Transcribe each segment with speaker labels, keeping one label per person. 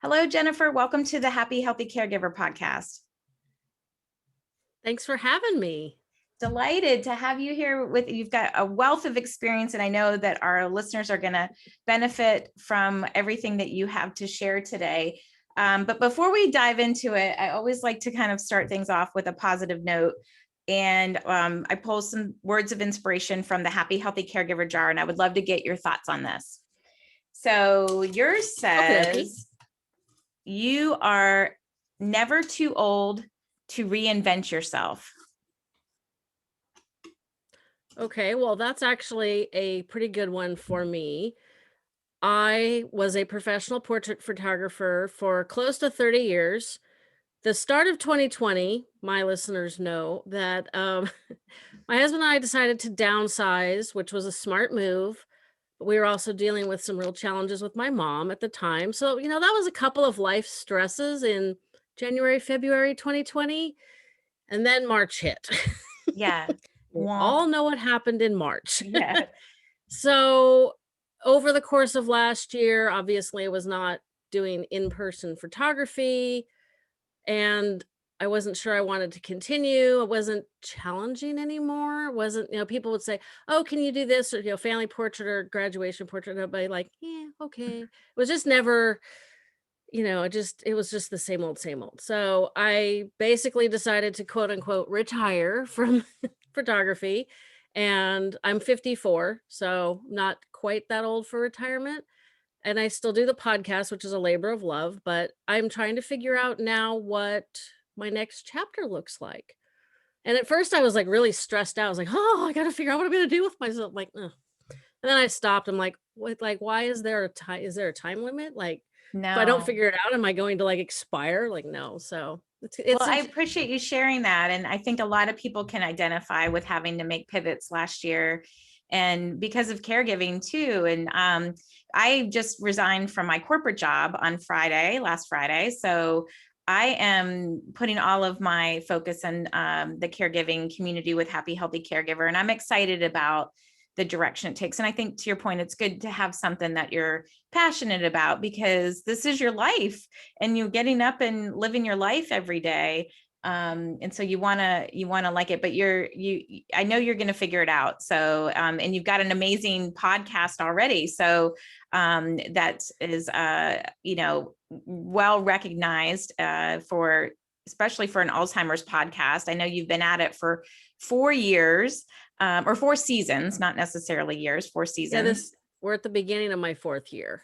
Speaker 1: Hello, Jennifer. Welcome to the Happy Healthy Caregiver podcast.
Speaker 2: Thanks for having me.
Speaker 1: Delighted to have you here. You've got a wealth of experience, and I know that our listeners are going to benefit from everything that you have to share today. But before we dive into it, I always like to kind of start things off with a positive note. And I pulled some words of inspiration from the Happy Healthy Caregiver jar, and I would love to get your thoughts on this. So yours says, you are never too old to reinvent yourself.
Speaker 2: Okay, well, that's actually a pretty good one for me. I was a professional portrait photographer for close to 30 years. The start of 2020, my listeners know that my husband and I decided to downsize, which was a smart move. We were also dealing with some real challenges with my mom at the time. So, that was a couple of life stresses in January, February 2020. And then March hit.
Speaker 1: Yeah.
Speaker 2: We all know what happened in March.
Speaker 1: Yeah.
Speaker 2: So over the course of last year, obviously I was not doing in-person photography and I wasn't sure I wanted to continue. It wasn't challenging anymore. It wasn't, people would say, oh, can you do this? Or, family portrait or graduation portrait. And I'd be like, yeah, okay. It was just never, it was just the same old, same old. So I basically decided to quote unquote retire from photography, and I'm 54, so not quite that old for retirement. And I still do the podcast, which is a labor of love, but I'm trying to figure out now what my next chapter looks like. And at first I was like really stressed out. I was like, oh, I got to figure out what I'm going to do with myself. Like, ugh. And then I stopped. I'm like, what, like, why is there a time? Is there a time limit? Like, if I don't
Speaker 1: No.
Speaker 2: figure it out, am I going to like expire? Like, no. So
Speaker 1: Well, I appreciate you sharing that. And I think a lot of people can identify with having to make pivots last year and because of caregiving too. And I just resigned from my corporate job on last Friday. So I am putting all of my focus on the caregiving community with Happy Healthy Caregiver. And I'm excited about the direction it takes. And I think to your point, it's good to have something that you're passionate about because this is your life and you're getting up and living your life every day. And so you want to like it, but I know you're going to figure it out. So, and you've got an amazing podcast already. So, that is, well recognized, especially for an Alzheimer's podcast. I know you've been at it for 4 years, or 4 seasons, not necessarily years, 4 seasons.
Speaker 2: We're at the beginning of my 4th year.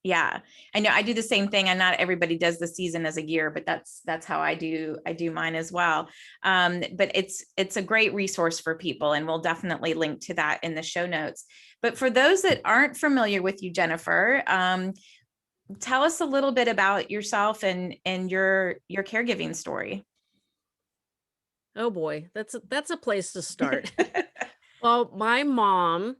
Speaker 1: Yeah, I know I do the same thing, and not everybody does the season as a year, but that's how I do mine as well. But it's a great resource for people, and we'll definitely link to that in the show notes. But for those that aren't familiar with you, Jennifer, tell us a little bit about yourself and your caregiving story.
Speaker 2: Oh boy, that's a place to start. Well, my mom,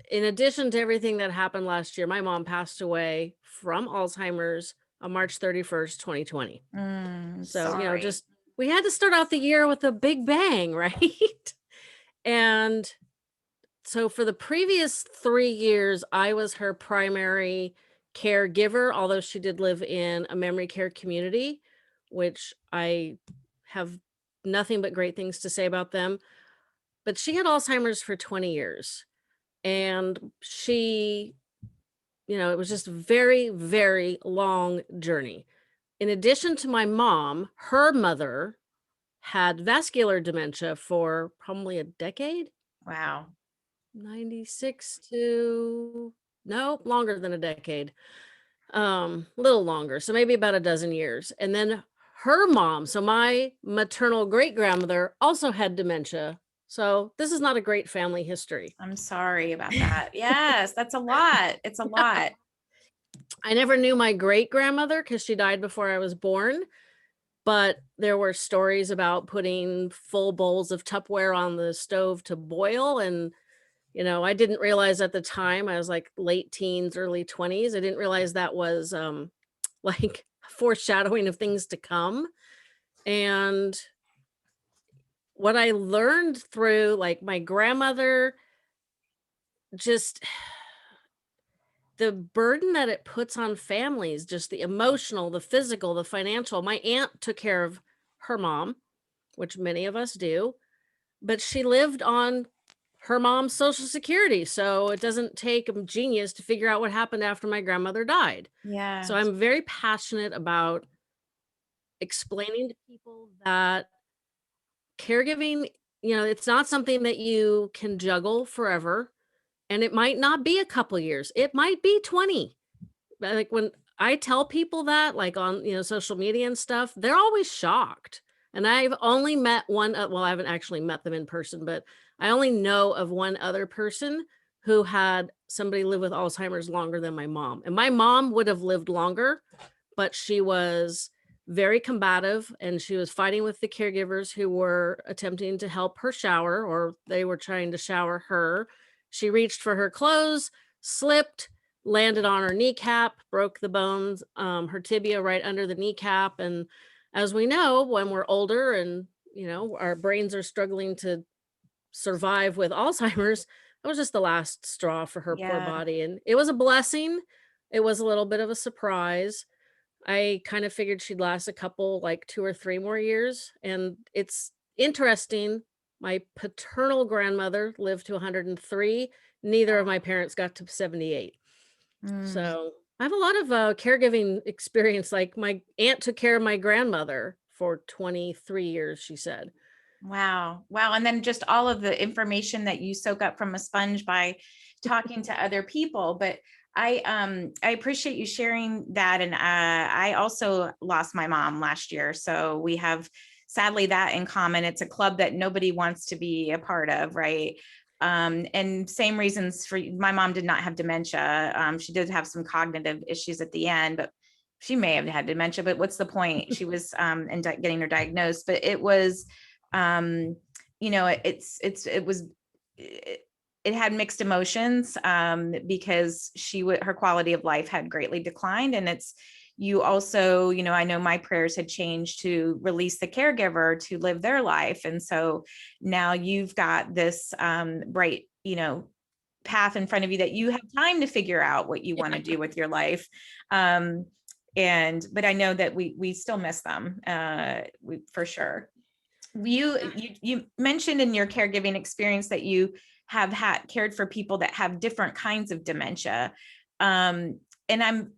Speaker 2: in addition to everything that happened last year, my mom passed away from Alzheimer's on March 31st, 2020. So,
Speaker 1: Sorry.
Speaker 2: we had to start out the year with a big bang, right? And so for the previous 3 years, I was her primary caregiver, although she did live in a memory care community, which I have nothing but great things to say about them. But she had Alzheimer's for 20 years. And she, it was just a very, very long journey. In addition to my mom, her mother had vascular dementia for probably a decade.
Speaker 1: Wow.
Speaker 2: 96 to, no, longer than a decade. A little longer. So maybe about a dozen years. And then her mom, so my maternal great-grandmother, also had dementia. So this is not a great family history.
Speaker 1: I'm sorry about that. Yes, that's a lot. It's a lot.
Speaker 2: I never knew my great-grandmother because she died before I was born, but there were stories about putting full bowls of Tupperware on the stove to boil. And, I didn't realize at the time, I was like late teens, early 20s. I didn't realize that was like foreshadowing of things to come. And what I learned through like my grandmother, just the burden that it puts on families, just the emotional, the physical, the financial. My aunt took care of her mom, which many of us do, but she lived on her mom's social security. So it doesn't take a genius to figure out what happened after my grandmother died. So
Speaker 1: Yeah.
Speaker 2: I'm very passionate about explaining to people that caregiving, it's not something that you can juggle forever. And it might not be a couple years. It might be 20. But, like, when I tell people that, like, on, social media and stuff, they're always shocked. And I've only met one, well, I haven't actually met them in person, but I only know of one other person who had somebody live with Alzheimer's longer than my mom. And my mom would have lived longer, but she was very combative and she was fighting with the caregivers who were attempting to help her shower, or they were trying to shower her. She reached for her clothes, slipped, landed on her kneecap, broke the bones, her tibia right under the kneecap. And as we know, when we're older and, our brains are struggling to survive with Alzheimer's, that was just the last straw for her poor
Speaker 1: Yeah.
Speaker 2: body. And it was a blessing. It was a little bit of a surprise. I kind of figured she'd last a couple, like 2 or 3 more years. And it's interesting. My paternal grandmother lived to 103. Neither of my parents got to 78.
Speaker 1: Mm.
Speaker 2: So I have a lot of caregiving experience. Like, my aunt took care of my grandmother for 23 years, she said.
Speaker 1: Wow. Wow. And then just all of the information that you soak up from a sponge by talking to other people. But I appreciate you sharing that. And I also lost my mom last year. So we have sadly that in common. It's a club that nobody wants to be a part of, right? And same reasons for my mom did not have dementia. She did have some cognitive issues at the end, but she may have had dementia, but what's the point? She was getting her diagnosed, but it was it was it had mixed emotions because her quality of life had greatly declined. And it's you also, I know my prayers had changed to release the caregiver to live their life. And so now you've got this bright, path in front of you that you have time to figure out what you want to do with your life. But I know that we still miss them, for sure. You mentioned in your caregiving experience that you have cared for people that have different kinds of dementia. And I'm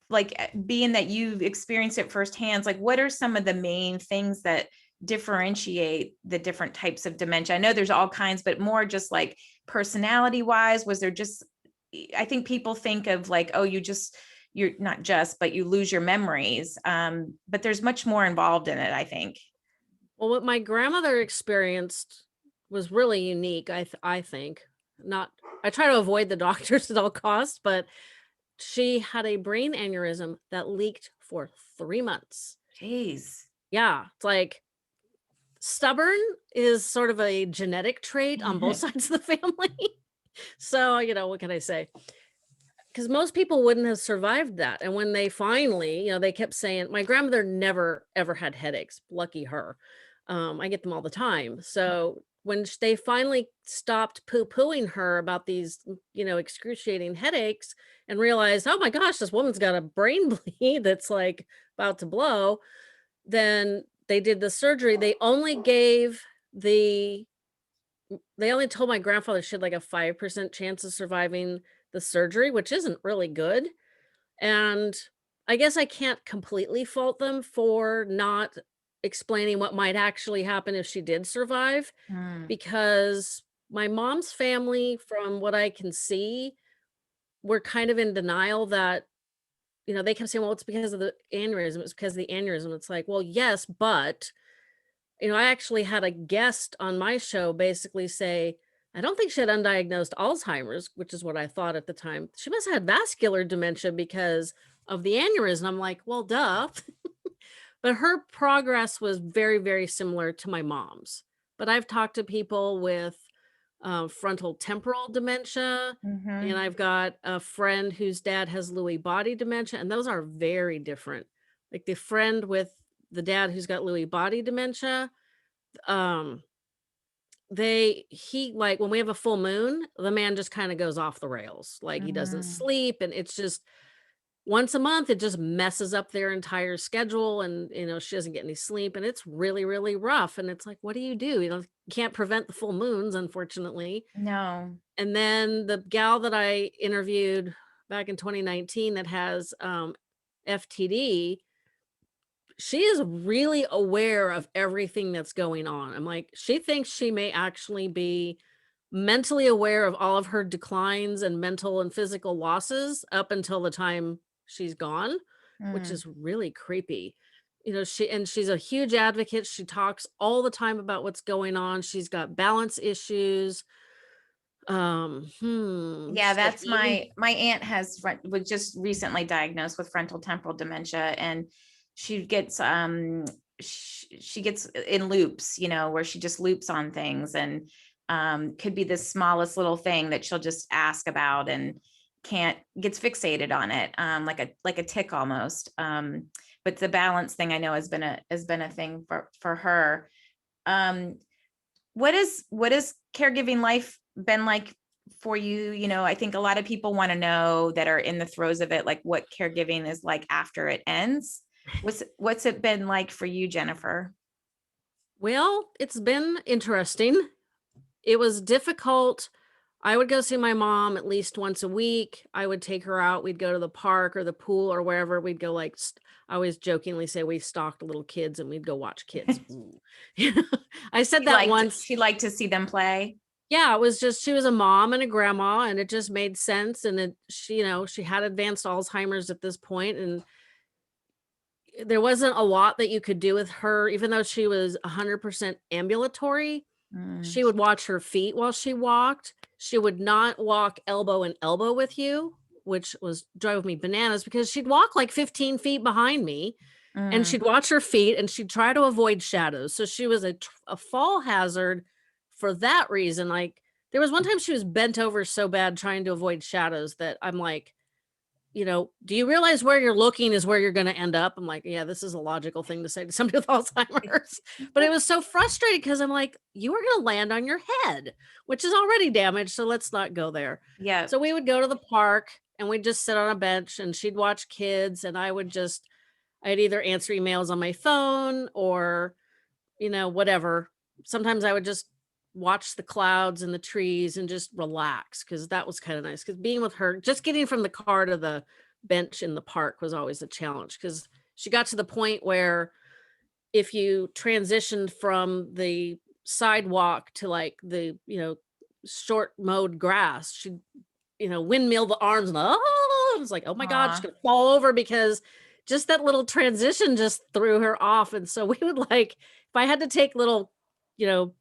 Speaker 1: like, being that you've experienced it firsthand, like, what are some of the main things that differentiate the different types of dementia? I know there's all kinds, but more just like personality wise, was there just, I think people think of like, oh, you're not just, but you lose your memories. But there's much more involved in it, I think.
Speaker 2: Well, what my grandmother experienced was really unique, I think. Not I try to avoid the doctors at all costs, but she had a brain aneurysm that leaked for 3 months.
Speaker 1: Jeez.
Speaker 2: Yeah, it's like stubborn is sort of a genetic trait on both sides of the family. So, what can I say? Because most people wouldn't have survived that. And when they finally, they kept saying, my grandmother never ever had headaches. Lucky her. I get them all the time. So when they finally stopped poo-pooing her about these, excruciating headaches and realized, oh my gosh, this woman's got a brain bleed that's like about to blow, then they did the surgery. They only told my grandfather she had like a 5% chance of surviving the surgery, which isn't really good. And I guess I can't completely fault them for not explaining what might actually happen if she did survive,
Speaker 1: Mm.
Speaker 2: because my mom's family, from what I can see, were kind of in denial that, they kept saying, well, it's because of the aneurysm. It's because of the aneurysm. It's like, well, yes, but I actually had a guest on my show basically say, I don't think she had undiagnosed Alzheimer's, which is what I thought at the time. She must have had vascular dementia because of the aneurysm. I'm like, well, duh. But her progress was very, very similar to my mom's. But I've talked to people with frontal temporal dementia, and
Speaker 1: Mhm.
Speaker 2: I've got a friend whose dad has Lewy body dementia, and those are very different. Like, the friend with the dad who's got Lewy body dementia, um, he like when we have a full moon, the man just kind of goes off the rails. Like he doesn't
Speaker 1: Mm,
Speaker 2: sleep, and it's just once a month it just messes up their entire schedule, and she doesn't get any sleep, and it's really really rough, and it's like, what do? You can't prevent the full moons, unfortunately.
Speaker 1: no.
Speaker 2: And then the gal that I interviewed back in 2019 that has FTD, she is really aware of everything that's going on. I'm like, she thinks she may actually be mentally aware of all of her declines and mental and physical losses up until the time she's gone, which
Speaker 1: Mm.
Speaker 2: is really creepy. She's a huge advocate. She talks all the time about what's going on. She's got balance issues.
Speaker 1: Yeah,
Speaker 2: She's got
Speaker 1: that's
Speaker 2: eating.
Speaker 1: my aunt was just recently diagnosed with frontal temporal dementia, and she gets she gets in loops, where she just loops on things, and could be the smallest little thing that she'll just ask about and can't gets fixated on it, like a tick almost. But the balance thing I know has been a thing for her. Um, what is caregiving life been like for you? I think a lot of people want to know that are in the throes of it, like what caregiving is like after it ends. What's it been like for you, Jennifer?
Speaker 2: Well, it's been interesting. It was difficult. I would go see my mom at least once a week. I would take her out. We'd go to the park or the pool or wherever. We'd go like I always jokingly say we stalked little kids and we'd go watch kids. Ooh. You know, I said
Speaker 1: She
Speaker 2: that
Speaker 1: liked
Speaker 2: once.
Speaker 1: she liked to see them play.
Speaker 2: Yeah, it was just she was a mom and a grandma, and it just made sense. And she had advanced Alzheimer's at this point, and there wasn't a lot that you could do with her, even though she was 100% ambulatory.
Speaker 1: Mm,
Speaker 2: She would watch her feet while she walked. She would not walk elbow and elbow with you, which was drove me bananas because she'd walk like 15 feet behind me, and
Speaker 1: mm,
Speaker 2: she'd watch her feet and she'd try to avoid shadows. So she was a fall hazard for that reason. Like there was one time she was bent over so bad trying to avoid shadows that I'm like, do you realize where you're looking is where you're going to end up? I'm like, yeah, this is a logical thing to say to somebody with Alzheimer's. But it was so frustrating because I'm like, you are going to land on your head, which is already damaged. So let's not go there.
Speaker 1: yeah.
Speaker 2: So we would go to the park and we'd just sit on a bench and she'd watch kids. And I'd either answer emails on my phone or, whatever. Sometimes I would just watch the clouds and the trees and just relax because that was kind of nice. Because being with her, just getting from the car to the bench in the park was always a challenge because she got to the point where if you transitioned from the sidewalk to like the, short mowed grass, she'd, windmill the arms and it was like, oh my God, she's
Speaker 1: Aw.
Speaker 2: gonna fall over because just that little transition just threw her off. And so we would like, if I had to take little, you know,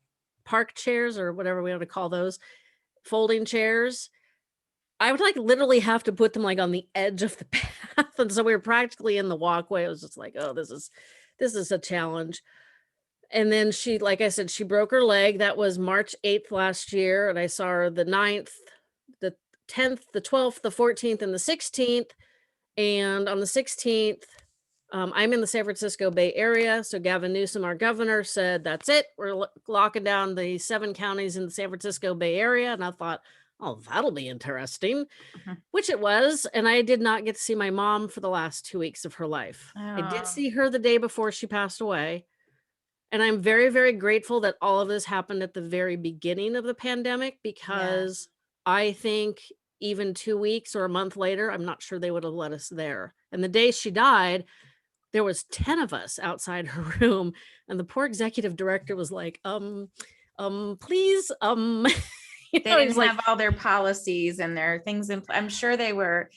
Speaker 2: park chairs or whatever we want to call those, folding chairs, I would like literally have to put them like on the edge of the path. And so we were practically in the walkway. It was just like, oh, this is a challenge. And then she, like I said, she broke her leg. That was March 8th last year. And I saw her the 9th, the 10th, the 12th, the 14th, and the 16th. And on the 16th, I'm in the San Francisco Bay Area. So Gavin Newsom, our governor, said, that's it. We're locking down the 7 counties in the San Francisco Bay Area. And I thought, oh, that'll be interesting,
Speaker 1: Mhm.
Speaker 2: which it was. And I did not get to see my mom for the last 2 weeks of her life. I did
Speaker 1: Oh,
Speaker 2: see her the day before she passed away. And I'm very, very grateful that all of this happened at the very beginning of the pandemic
Speaker 1: yeah.
Speaker 2: because I think even 2 weeks or a month later, I'm not sure they would have let us there. And the day she died, there was 10 of us outside her room, and the poor executive director was like, please,
Speaker 1: They
Speaker 2: he's
Speaker 1: didn't
Speaker 2: like,
Speaker 1: have all their policies and their things I'm sure they were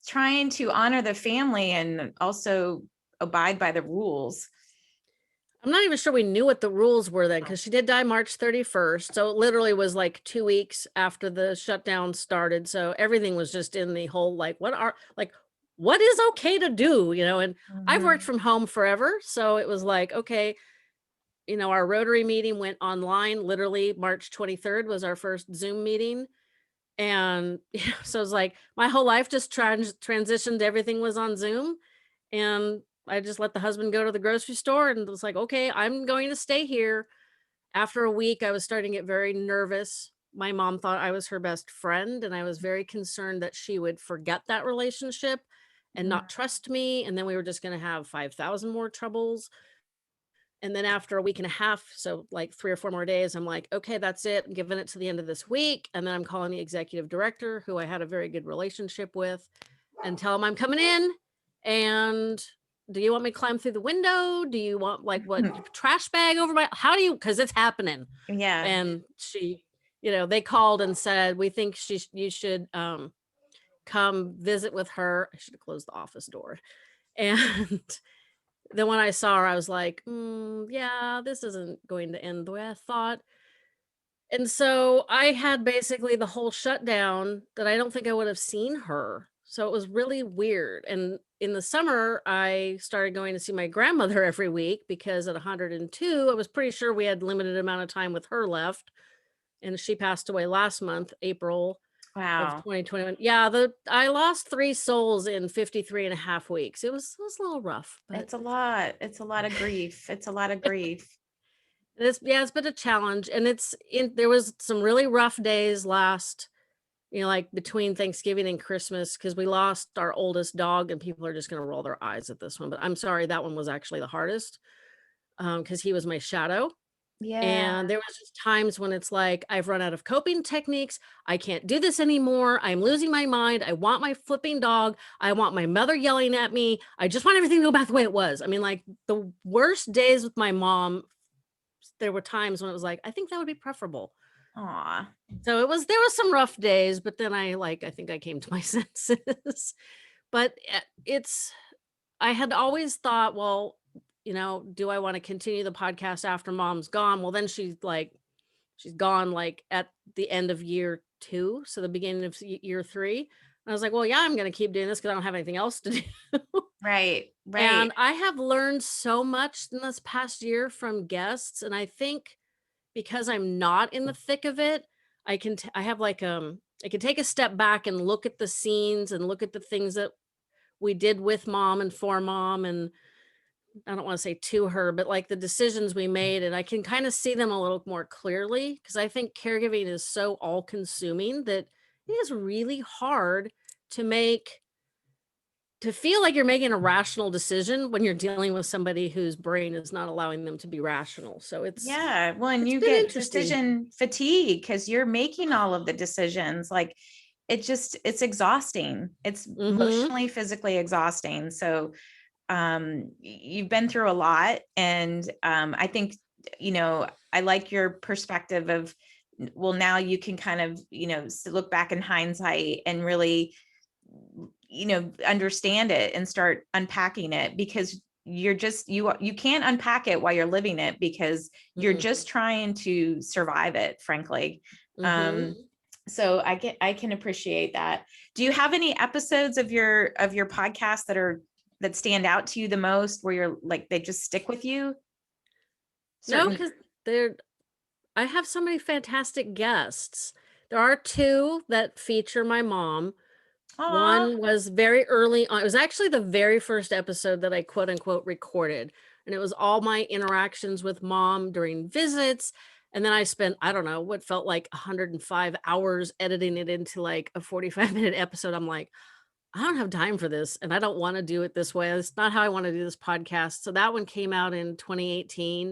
Speaker 1: trying to honor the family and also abide by the rules.
Speaker 2: I'm not even sure we knew what the rules were then because she did die March 31st. So it literally was like 2 weeks after the shutdown started. So everything was just in the whole like, what is okay to do? And I've worked
Speaker 1: Mhm.
Speaker 2: from home forever. So it was like, okay, our Rotary meeting went online. Literally March 23rd was our first Zoom meeting. And so it was like my whole life just transitioned. Everything was on Zoom. And I just let the husband go to the grocery store and was like, okay, I'm going to stay here. After a week, I was starting to get very nervous. My mom thought I was her best friend, and I was very concerned that she would forget that relationship and
Speaker 1: Mm.
Speaker 2: not trust me, and then we were just gonna have 5,000 more troubles. And then after a week and a half, so like 3 or 4 more days, I'm like, "Okay, that's it. I'm giving it to the end of this week." And then I'm calling the executive director, who I had a very good relationship with, and tell him I'm coming in. And do you want me to climb through the window? Do you want like what trash bag over my how do you because it's happening.
Speaker 1: Yeah.
Speaker 2: And she, they called and said, "We think you should come visit with her." I should have closed the office door. And then when I saw her, I was like, yeah, this isn't going to end the way I thought. And so I had basically the whole shutdown that I don't think I would have seen her. So it was really weird. And in the summer, I started going to see my grandmother every week because at 102, I was pretty sure we had limited amount of time with her left. And she passed away last month, April of
Speaker 1: Wow.
Speaker 2: 2021. Yeah, I lost 3 souls in 53 and a half weeks. It was a little rough, but
Speaker 1: It's a lot. It's a lot of grief. It's a lot of grief.
Speaker 2: it's been a challenge. And there was some really rough days last, like between Thanksgiving and Christmas, because we lost our oldest dog, and people are just gonna roll their eyes at this one. But I'm sorry, that one was actually the hardest, because he was my shadow.
Speaker 1: Yeah.
Speaker 2: And there was just times when it's like, I've run out of coping techniques. I can't do this anymore. I'm losing my mind. I want my flipping dog. I want my mother yelling at me. I just want everything to go back the way it was. I mean, like the worst days with my mom, there were times when it was like, I think that would be preferable.
Speaker 1: Aw.
Speaker 2: So there was some rough days, but then I think I came to my senses. But I had always thought, well, do I want to continue the podcast after mom's gone? Well, then she's gone like at the end of year 2, so the beginning of year 3. And I was like, well, yeah, I'm going to keep doing this because I don't have anything else to do.
Speaker 1: Right. Right.
Speaker 2: And I have learned so much in this past year from guests, and I think because I'm not in the thick of it, I have like I can take a step back and look at the scenes and look at the things that we did with mom and for mom, and I don't want to say to her, but like the decisions we made, and I can kind of see them a little more clearly, because I think caregiving is so all consuming that it is really hard to feel like you're making a rational decision when you're dealing with somebody whose brain is not allowing them to be rational. So
Speaker 1: Yeah. Well, and
Speaker 2: it's
Speaker 1: you
Speaker 2: been
Speaker 1: get
Speaker 2: interesting.
Speaker 1: decision fatigue because you're making all of the decisions. Like it's exhausting. It's
Speaker 2: Mhm.
Speaker 1: emotionally, physically exhausting. So you've been through a lot. And I think, I like your perspective of, well, now you can kind of, look back in hindsight and really, understand it and start unpacking it, because you can't unpack it while you're living it, because you're
Speaker 2: Mm-mm.
Speaker 1: just trying to survive it, frankly.
Speaker 2: Mhm.
Speaker 1: um so I can appreciate that. Do you have any episodes of your podcast that stand out to you the most, where you're like, they just stick with you?
Speaker 2: No,
Speaker 1: Certain.
Speaker 2: because I have so many fantastic guests. There are 2 that feature my mom.
Speaker 1: Aw.
Speaker 2: One was very early on. It was actually the very first episode that I quote unquote recorded. And it was all my interactions with mom during visits. And then I spent, I don't know, what felt like 105 hours editing it into like a 45-minute episode. I'm like, I don't have time for this. And I don't want to do it this way. It's not how I want to do this podcast. So that one came out in 2018.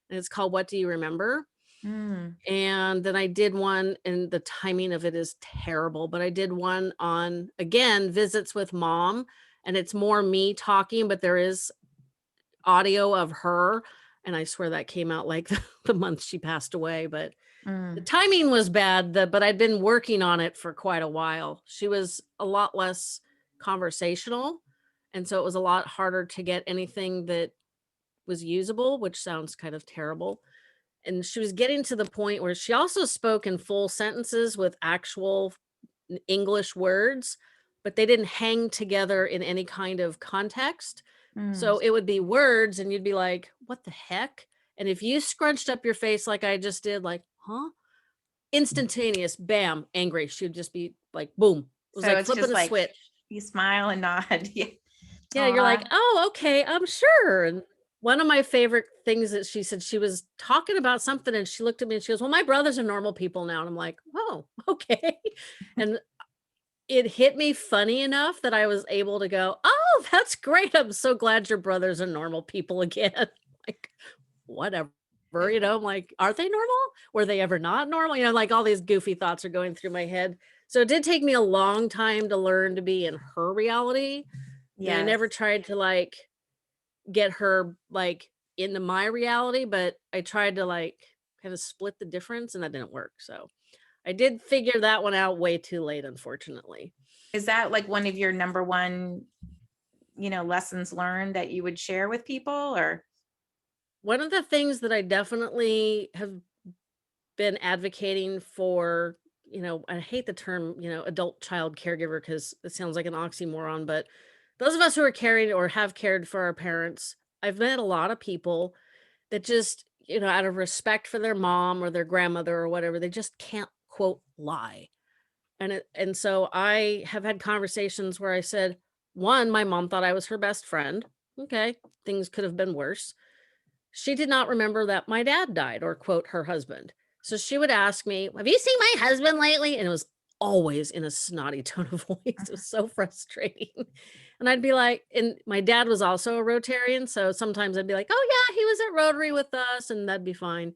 Speaker 2: And it's called What Do You Remember?
Speaker 1: Mm.
Speaker 2: And then I did one, and the timing of it is terrible, but I did one on, again, visits with mom, and it's more me talking, but there is audio of her. And I swear that came out like the month she passed away, but the
Speaker 1: Mm.
Speaker 2: timing was bad, but I'd been working on it for quite a while. She was a lot less conversational. And so it was a lot harder to get anything that was usable, which sounds kind of terrible. And she was getting to the point where she also spoke in full sentences with actual English words, but they didn't hang together in any kind of context.
Speaker 1: Mm.
Speaker 2: So it would be words, and you'd be like, what the heck? And if you scrunched up your face like I just did, like, huh? Instantaneous, bam, angry. She'd just be like, boom. It was
Speaker 1: So
Speaker 2: like
Speaker 1: it's
Speaker 2: flipping
Speaker 1: just
Speaker 2: a
Speaker 1: like
Speaker 2: switch.
Speaker 1: you smile and nod. Yeah.
Speaker 2: Yeah, you're like,
Speaker 1: Aw.
Speaker 2: oh, okay, I'm sure. One of my favorite things that she said, she was talking about something and she looked at me and she goes, well, my brothers are normal people now. And I'm like, oh, okay. And it hit me funny enough that I was able to go, oh, that's great. I'm so glad your brothers are normal people again. Like, whatever. I'm like, aren't they normal? Were they ever not normal? Like all these goofy thoughts are going through my head. So it did take me a long time to learn to be in her reality. And I
Speaker 1: Yes.
Speaker 2: never tried to like get her like into my reality, but I tried to like kind of split the difference and that didn't work. So I did figure that one out way too late, unfortunately.
Speaker 1: Is that like one of your number one, lessons learned that you would share with people, or?
Speaker 2: One of the things that I definitely have been advocating for, I hate the term, adult child caregiver because it sounds like an oxymoron, but those of us who are caring or have cared for our parents, I've met a lot of people that just, out of respect for their mom or their grandmother or whatever, they just can't quote lie. And so I have had conversations where I said, one, my mom thought I was her best friend. Okay, things could have been worse. She did not remember that my dad died or quote her husband. So she would ask me, have you seen my husband lately? And it was always in a snotty tone of voice. It was so frustrating. And I'd be like, and my dad was also a Rotarian. So sometimes I'd be like, oh, yeah, he was at Rotary with us and that'd be fine.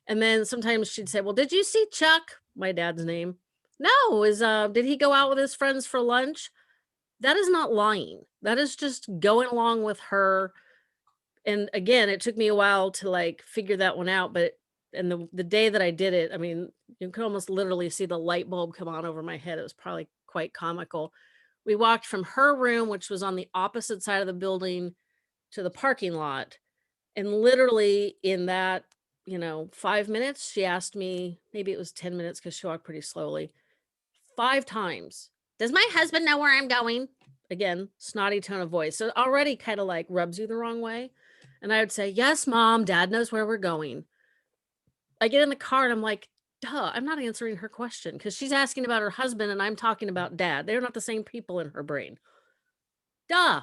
Speaker 2: And then sometimes she'd say, well, did you see Chuck? My dad's name. No, did he go out with his friends for lunch? That is not lying. That is just going along with her. And again, it took me a while to like figure that one out, but and the day that I did it, I mean, you could almost literally see the light bulb come on over my head. It was probably quite comical. We walked from her room, which was on the opposite side of the building, to the parking lot. And literally in that, 5 minutes, she asked me, maybe it was 10 minutes because she walked pretty slowly, 5 times. Does my husband know where I'm going? Again, snotty tone of voice. So it already kind of like rubs you the wrong way. And I would say, yes, mom, dad knows where we're going. I get in the car and I'm like, duh, I'm not answering her question because she's asking about her husband and I'm talking about dad. They're not the same people in her brain. Duh.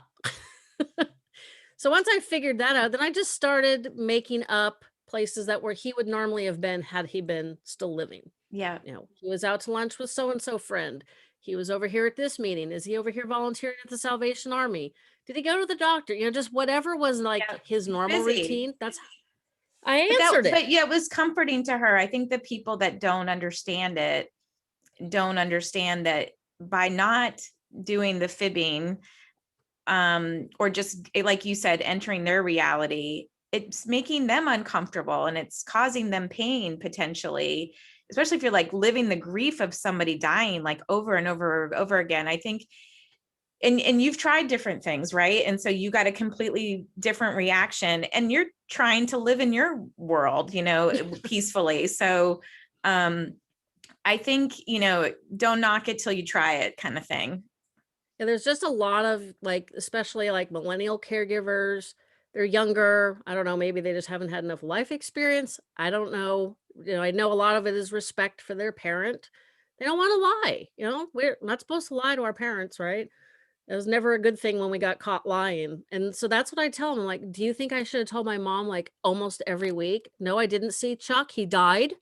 Speaker 2: So once I figured that out, then I just started making up places that where he would normally have been had he been still living.
Speaker 1: Yeah.
Speaker 2: He was out to lunch with so and so friend. He was over here at this meeting. Is he over here volunteering at the Salvation Army? Did he go to the doctor? Just whatever was like
Speaker 1: Yeah.
Speaker 2: his normal
Speaker 1: Busy.
Speaker 2: routine. That's I
Speaker 1: But
Speaker 2: answered it.
Speaker 1: but yeah, it was comforting to her. I think the people that don't understand that by not doing the fibbing, or just like you said, entering their reality, it's making them uncomfortable and it's causing them pain potentially, especially if you're like living the grief of somebody dying like over and over again. I think, and you've tried different things, right? And so you got a completely different reaction and you're trying to live in your world, peacefully. So I think, don't knock it till you try it, kind of thing.
Speaker 2: And there's just a lot of like, especially like millennial caregivers. They're younger. I don't know. Maybe they just haven't had enough life experience. I don't know. I know a lot of it is respect for their parent. They don't want to lie. We're not supposed to lie to our parents, right? It was never a good thing when we got caught lying. And so that's what I tell them. Like, do you think I should have told my mom like almost every week? No, I didn't see Chuck. He died.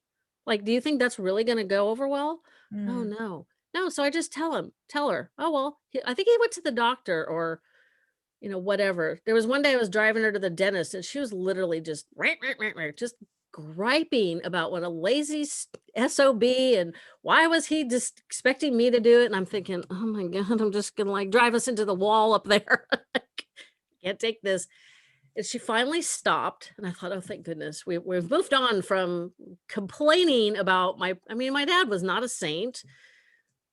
Speaker 2: Like, do you think that's really going to go over well? Oh,
Speaker 1: Mm.
Speaker 2: no. No. So I just tell her, oh, well, I think he went to the doctor or, whatever. There was one day I was driving her to the dentist and she was literally just, just griping about what a lazy SOB and why was he just expecting me to do it? And I'm thinking, oh my God, I'm just going to like drive us into the wall up there. Can't take this. And she finally stopped. And I thought, oh, thank goodness. We've moved on from complaining about my dad was not a saint,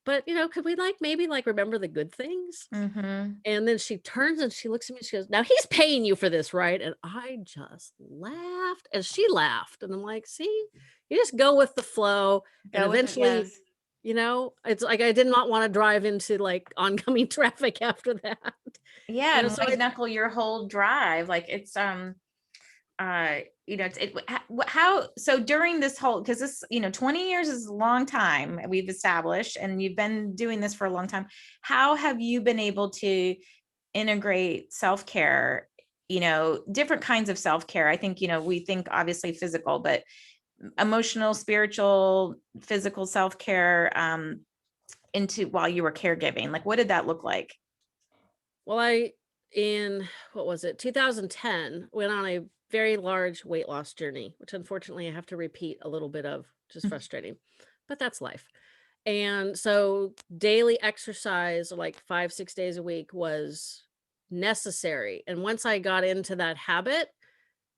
Speaker 2: but could we like maybe like remember the good things?
Speaker 1: Mm-hmm.
Speaker 2: And then she turns and she looks at me and she goes, now he's paying you for this, right? And I just laughed and she laughed. And I'm like, see, you just go with the flow. And
Speaker 1: Go with it.
Speaker 2: eventually,
Speaker 1: Yes.
Speaker 2: it's like I did not want to drive into like oncoming traffic after that.
Speaker 1: Yeah. And
Speaker 2: So
Speaker 1: white knuckle your whole drive. Like it's, how, so during this whole, because this, 20 years is a long time we've established, and you've been doing this for a long time. How have you been able to integrate self-care different kinds of self-care. I think, we think obviously physical, but emotional, spiritual, physical self-care, into while you were caregiving. Like, what did that look like?
Speaker 2: Well, what was it, 2010, went on a very large weight loss journey, which unfortunately I have to repeat a little bit of, which is frustrating, but that's life. And so daily exercise, like 5, 6 days a week, was necessary. And once I got into that habit,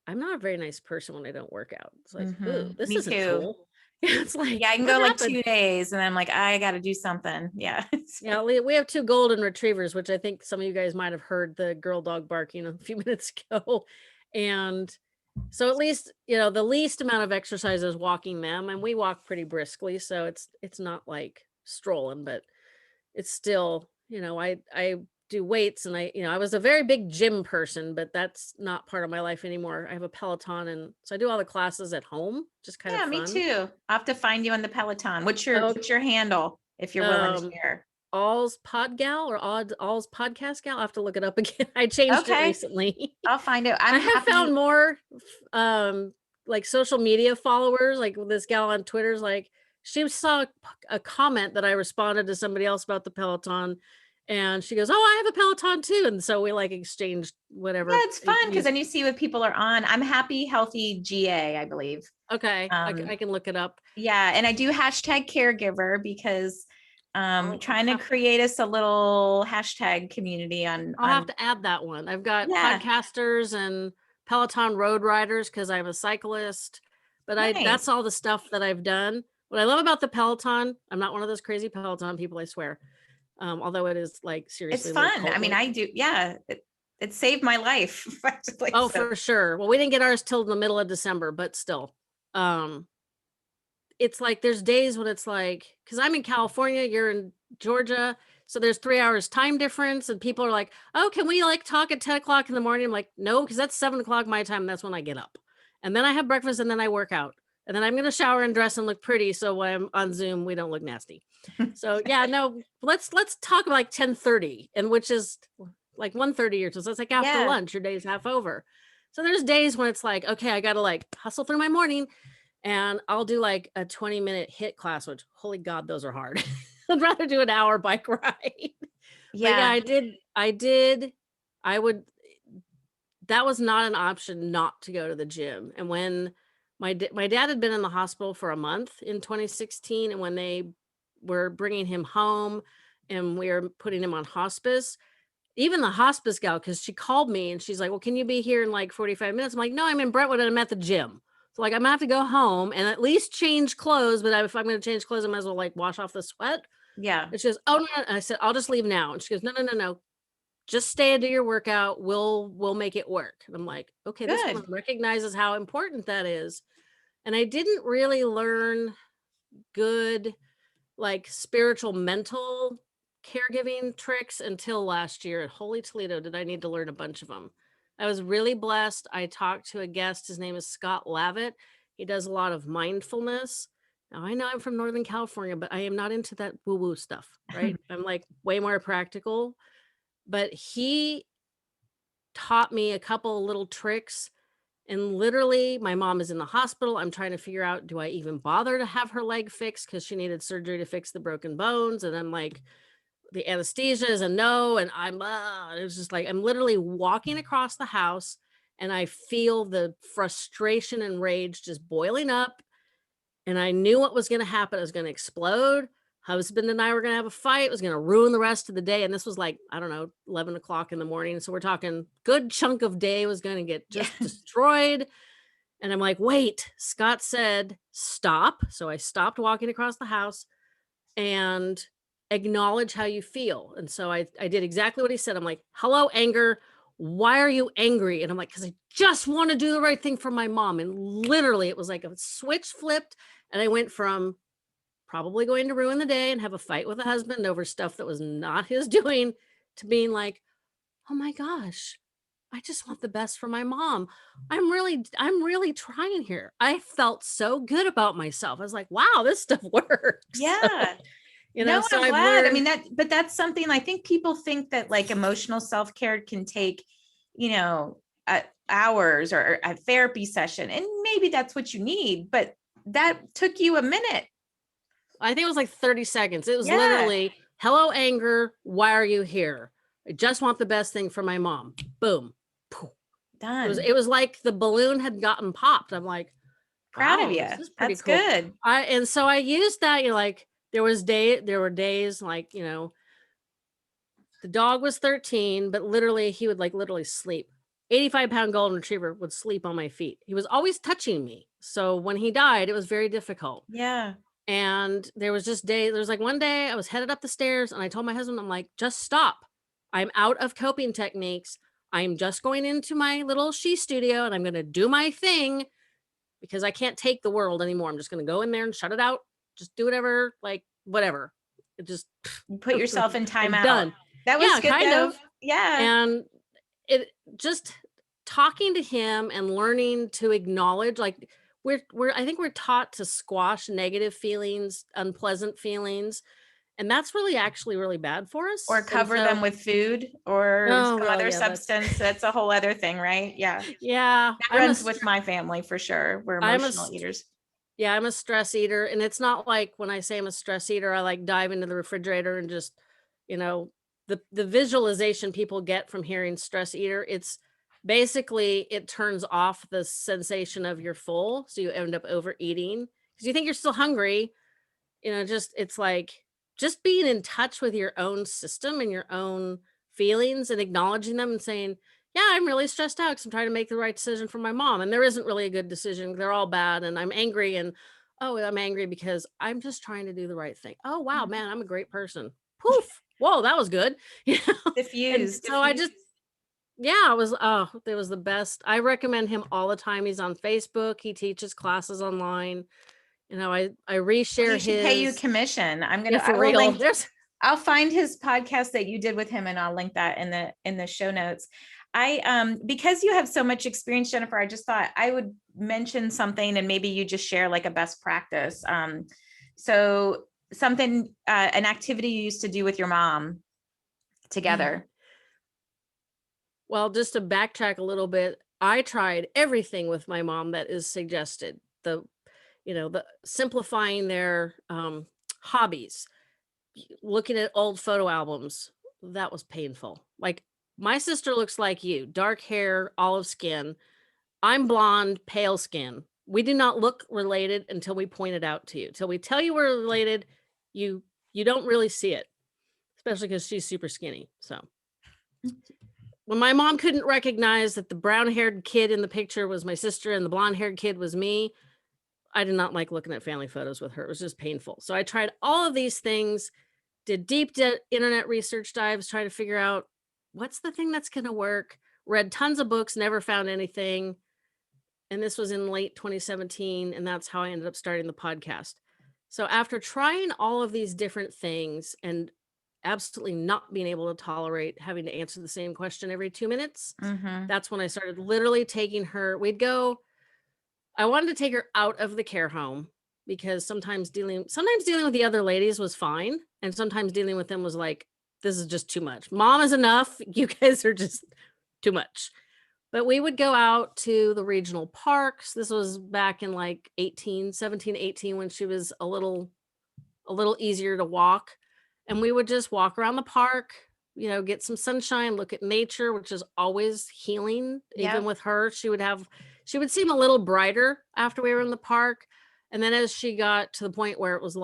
Speaker 2: I'm not a very nice person when I don't work out. It's like, ooh, this
Speaker 1: Me
Speaker 2: isn't
Speaker 1: too.
Speaker 2: cool. It's like,
Speaker 1: Yeah, I can
Speaker 2: what
Speaker 1: go like
Speaker 2: happened?
Speaker 1: 2 days and I'm like, I got to do something. Yeah.
Speaker 2: Yeah, we have 2 golden retrievers, which I think some of you guys might have heard the girl dog barking a few minutes ago. And so at least, the least amount of exercise is walking them, and we walk pretty briskly, so it's not like strolling, but it's still, I do weights, and I was a very big gym person, but that's not part of my life anymore. I have a Peloton, and so I do all the classes at home, just kind of
Speaker 1: Yeah, me
Speaker 2: fun.
Speaker 1: too. I'll have to find you on the Peloton. What's your
Speaker 2: Oh,
Speaker 1: what's your handle if you're willing to
Speaker 2: um,
Speaker 1: share?
Speaker 2: All's Pod Gal or All's Podcast Gal. I have to look it up again. I changed it
Speaker 1: Okay,
Speaker 2: recently.
Speaker 1: I'll find it.
Speaker 2: I
Speaker 1: I'm
Speaker 2: have found
Speaker 1: happy.
Speaker 2: more like social media followers, like this gal on Twitter's like, she saw a comment that I responded to somebody else about the Peloton, and she goes, "Oh, I have a Peloton too." And so we like exchanged
Speaker 1: Yeah,
Speaker 2: whatever.
Speaker 1: it's fun because then you see what people are on. I'm Happy Healthy GA, I believe.
Speaker 2: Okay,
Speaker 1: Um,
Speaker 2: I can look it up.
Speaker 1: yeah, and I do hashtag caregiver because
Speaker 2: I'll
Speaker 1: trying to
Speaker 2: have
Speaker 1: create us a little hashtag community
Speaker 2: I'll have
Speaker 1: on
Speaker 2: to add that one. I've got
Speaker 1: yeah,
Speaker 2: podcasters and Peloton road riders because I'm a cyclist, but that's
Speaker 1: nice.
Speaker 2: all the stuff that I've done. What I love about the Peloton, I'm not one of those crazy Peloton people, I swear. Although it is like
Speaker 1: It's
Speaker 2: seriously a little
Speaker 1: fun. I
Speaker 2: cult
Speaker 1: mean,
Speaker 2: like.
Speaker 1: I do, yeah, it saved my life practically.
Speaker 2: Oh,
Speaker 1: So
Speaker 2: for sure. Well, we didn't get ours till the middle of December, but still. Um, it's like there's days when it's like, because I'm in California, you're in Georgia, so there's 3 hours time difference, and people are like, "Oh, can we like talk at 10 o'clock in the morning?" I'm like, "No, because that's 7 o'clock my time. That's when I get up, and then I have breakfast, and then I work out, and then I'm gonna shower and dress and look pretty, so when I'm on Zoom, we don't look nasty." So yeah, no, let's talk about like 10:30, and which is like 1:30 or so it's like after
Speaker 1: yeah,
Speaker 2: lunch, your day's half over. So there's days when it's like, okay, I gotta like hustle through my morning, and I'll do like a 20-minute hit class, which holy God, those are hard. I'd rather do an hour bike ride. But yeah,
Speaker 1: yeah.
Speaker 2: I would, that was not an option not to go to the gym. And when my dad had been in the hospital for a month in 2016, and when they were bringing him home and we were putting him on hospice, even the hospice gal, because she called me and she's like, "Well, can you be here in like 45 minutes?" I'm like, "No, I'm in Brentwood and I'm at the gym." So like I'm gonna have to go home and at least change clothes. But if I'm gonna change clothes, I might as well like wash off the sweat.
Speaker 1: Yeah,
Speaker 2: And she goes, "Oh no, no." And I said, "I'll just leave now." And she goes, "No, no, no, no. Just stay and do your workout. We'll make it work." And I'm like, okay, this woman
Speaker 1: good.
Speaker 2: recognizes how important that is. And I didn't really learn good like spiritual mental caregiving tricks until last year at Holy Toledo. Did I need to learn a bunch of them? I was really blessed. I talked to a guest. His name is Scott Lavitt. He does a lot of mindfulness. Now I know I'm from Northern California, but I am not into that woo-woo stuff, right? I'm like way more practical. But he taught me a couple little tricks. And literally, my mom is in the hospital. I'm trying to figure out, do I even bother to have her leg fixed? Because she needed surgery to fix the broken bones. And I'm like, the anesthesia is a no. And it's just like, I'm literally walking across the house and I feel the frustration and rage just boiling up. And I knew what was going to happen. It was going to explode. Husband and I were going to have a fight. It was going to ruin the rest of the day. And this was like, I don't know, 11 o'clock in the morning. So we're talking good chunk of day was going to get
Speaker 1: Yeah,
Speaker 2: just destroyed. And I'm like, wait, Scott said, stop. So I stopped walking across the house and acknowledge how you feel. And so I did exactly what he said. I'm like, hello, anger. Why are you angry? And I'm like, because I just want to do the right thing for my mom. And literally, it was like a switch flipped. And I went from probably going to ruin the day and have a fight with a husband over stuff that was not his doing to being like, oh my gosh, I just want the best for my mom. I'm really trying here. I felt so good about myself. I was like, wow, this stuff works.
Speaker 1: yeah. No,
Speaker 2: So
Speaker 1: I'm
Speaker 2: I've
Speaker 1: glad. I
Speaker 2: learned.
Speaker 1: mean, but that's something I think people think that like emotional self-care can take, you know, hours or a therapy session. And maybe that's what you need, but that took you a minute.
Speaker 2: I think it was like 30 seconds. It was
Speaker 1: Yeah.
Speaker 2: literally, hello, anger. Why are you here? I just want the best thing for my mom. Boom. Poof.
Speaker 1: Done.
Speaker 2: It was like the balloon had gotten popped. I'm like,
Speaker 1: Proud of
Speaker 2: wow,
Speaker 1: you.
Speaker 2: this is pretty
Speaker 1: That's
Speaker 2: cool.
Speaker 1: good.
Speaker 2: And so I used that, like there were days like, the dog was 13, but literally he would literally sleep. 85-pound golden retriever would sleep on my feet. He was always touching me. So when he died, it was very difficult.
Speaker 1: Yeah.
Speaker 2: And there was one day I was headed up the stairs and I told my husband, I'm like, just stop. I'm out of coping techniques. I'm just going into my little she studio and I'm going to do my thing because I can't take the world anymore. I'm just going to go in there and shut it out. Just do whatever, whatever. It just
Speaker 1: You put yourself in
Speaker 2: I'm
Speaker 1: timeout.
Speaker 2: done.
Speaker 1: That was
Speaker 2: Yeah,
Speaker 1: good
Speaker 2: kind
Speaker 1: though.
Speaker 2: of.
Speaker 1: Yeah.
Speaker 2: And it just talking to him and learning to acknowledge, I think we're taught to squash negative feelings, unpleasant feelings, and that's actually really bad for us.
Speaker 1: Or cover them with food or some
Speaker 2: well,
Speaker 1: other
Speaker 2: yeah,
Speaker 1: substance. That's a whole other thing, right? Yeah.
Speaker 2: Yeah,
Speaker 1: That runs with my family for sure. We're emotional eaters.
Speaker 2: Yeah, I'm a stress eater, and it's not like when I say I'm a stress eater, I dive into the refrigerator and just, the visualization people get from hearing stress eater, it's basically it turns off the sensation of you're full, so you end up overeating because you think you're still hungry. It's like just being in touch with your own system and your own feelings and acknowledging them and saying, yeah, I'm really stressed out because I'm trying to make the right decision for my mom. And there isn't really a good decision. They're all bad. And I'm angry. And I'm angry because I'm just trying to do the right thing. Oh, wow, man, I'm a great person. Poof. Whoa, that was good. And so I just, yeah, it was the best. I recommend him all the time. He's on Facebook. He teaches classes online. I reshare
Speaker 1: He should pay you
Speaker 2: his
Speaker 1: commission.
Speaker 2: for real.
Speaker 1: I'll find his podcast that you did with him and I'll link that in the show notes. Because you have so much experience, Jennifer, I just thought I would mention something and maybe you just share a best practice. So something, an activity you used to do with your mom together.
Speaker 2: Well, just to backtrack a little bit, I tried everything with my mom that is suggested. The simplifying their hobbies, looking at old photo albums, that was painful. My sister looks like you, dark hair, olive skin. I'm blonde, pale skin. We do not look related until we point it out to you. Till we tell you we're related, you don't really see it, especially because she's super skinny. So when my mom couldn't recognize that the brown-haired kid in the picture was my sister and the blonde-haired kid was me, I did not like looking at family photos with her. It was just painful. So I tried all of these things, did deep internet research dives, trying to figure out what's the thing that's going to work. Read tons of books, never found anything. And this was in late 2017. And that's how I ended up starting the podcast. So after trying all of these different things and absolutely not being able to tolerate having to answer the same question every 2 minutes, that's when I started literally taking her. I wanted to take her out of the care home because sometimes dealing with the other ladies was fine. And sometimes dealing with them was like, this is just too much. Mom is enough. You guys are just too much. But we would go out to the regional parks. This was back in 17, 18, when she was a little easier to walk. And we would just walk around the park, get some sunshine, look at nature, which is always healing.
Speaker 1: Yeah.
Speaker 2: Even with her, she would seem a little brighter after we were in the park. And then as she got to the point where it was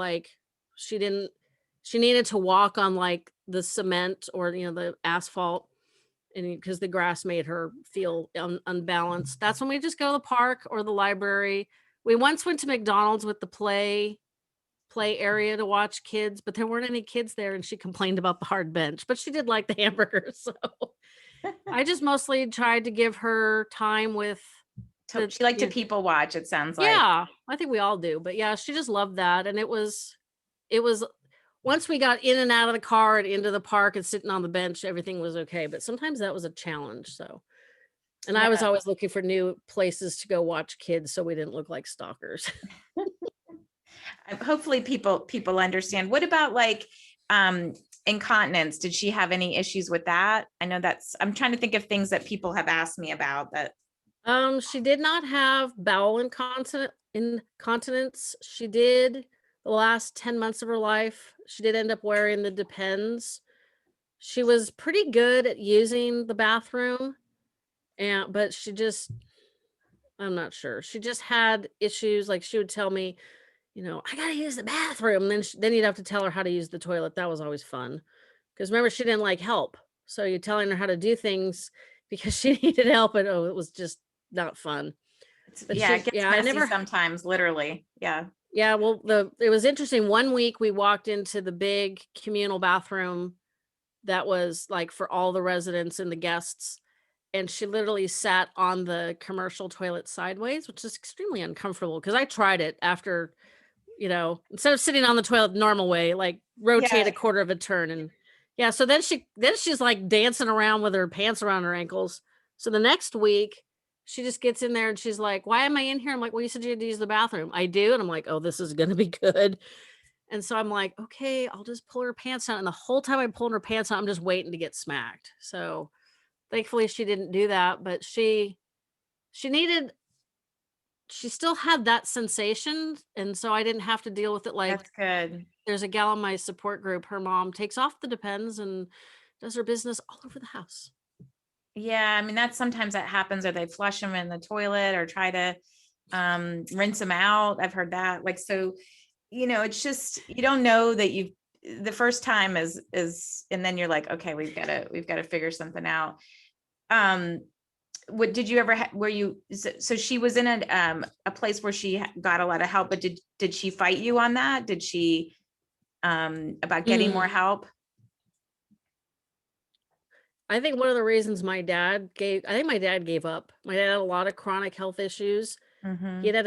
Speaker 2: she needed to walk on the cement or, the asphalt, and because the grass made her feel unbalanced. That's when we just go to the park or the library. We once went to McDonald's with the play area to watch kids, but there weren't any kids there and she complained about the hard bench, but she did like the hamburgers. So I just mostly tried to give her time with
Speaker 1: she liked to people watch, it sounds like.
Speaker 2: Yeah, I think we all do, but yeah, she just loved that. And it was once we got in and out of the car and into the park and sitting on the bench, everything was okay. But sometimes that was a challenge. So, and I was always looking for new places to go watch kids so we didn't look like stalkers.
Speaker 1: Hopefully people understand. What about incontinence, did she have any issues with that? I know I'm trying to think of things that people have asked me about that.
Speaker 2: She did not have bowel incontinence. She did the last 10 months of her life. She did end up wearing the Depends. She was pretty good at using the bathroom, but I'm not sure. She just had issues. Like she would tell me, I gotta use the bathroom. And then you'd have to tell her how to use the toilet. That was always fun. Because remember, she didn't like help. So you're telling her how to do things because she needed help. And it was just not fun. But
Speaker 1: Yeah, it gets
Speaker 2: I
Speaker 1: messy
Speaker 2: never,
Speaker 1: sometimes, literally. Yeah.
Speaker 2: yeah, well, it was interesting. One week we walked into the big communal bathroom that was like for all the residents and the guests. And she literally sat on the commercial toilet sideways, which is extremely uncomfortable because I tried it after, instead of sitting on the toilet the normal way, like rotate
Speaker 1: Yeah.
Speaker 2: a quarter of a turn. And yeah, so then she's like dancing around with her pants around her ankles. So the next week she just gets in there and she's like, why am I in here? I'm like, well, you said you had to use the bathroom. I do. And I'm like, oh, this is going to be good. And so I'm like, okay, I'll just pull her pants down. And the whole time I'm pulling her pants down, I'm just waiting to get smacked. So thankfully she didn't do that, but she still had that sensation. And so I didn't have to deal with it. Like
Speaker 1: That's good.
Speaker 2: there's a gal in my support group, her mom takes off the Depends and does her business all over the house.
Speaker 1: Yeah, I mean, sometimes that happens, or they flush them in the toilet or try to rinse them out. I've heard that. Like, so, it's just, you don't know that the first time is, and then you're like, okay, we've got to figure something out. What did you ever were you, so she was in a place where she got a lot of help, but did she fight you on that? Did she about getting more help?
Speaker 2: I think one of the reasons my dad gave up. My dad had a lot of chronic health issues. He
Speaker 1: Mm-hmm.
Speaker 2: had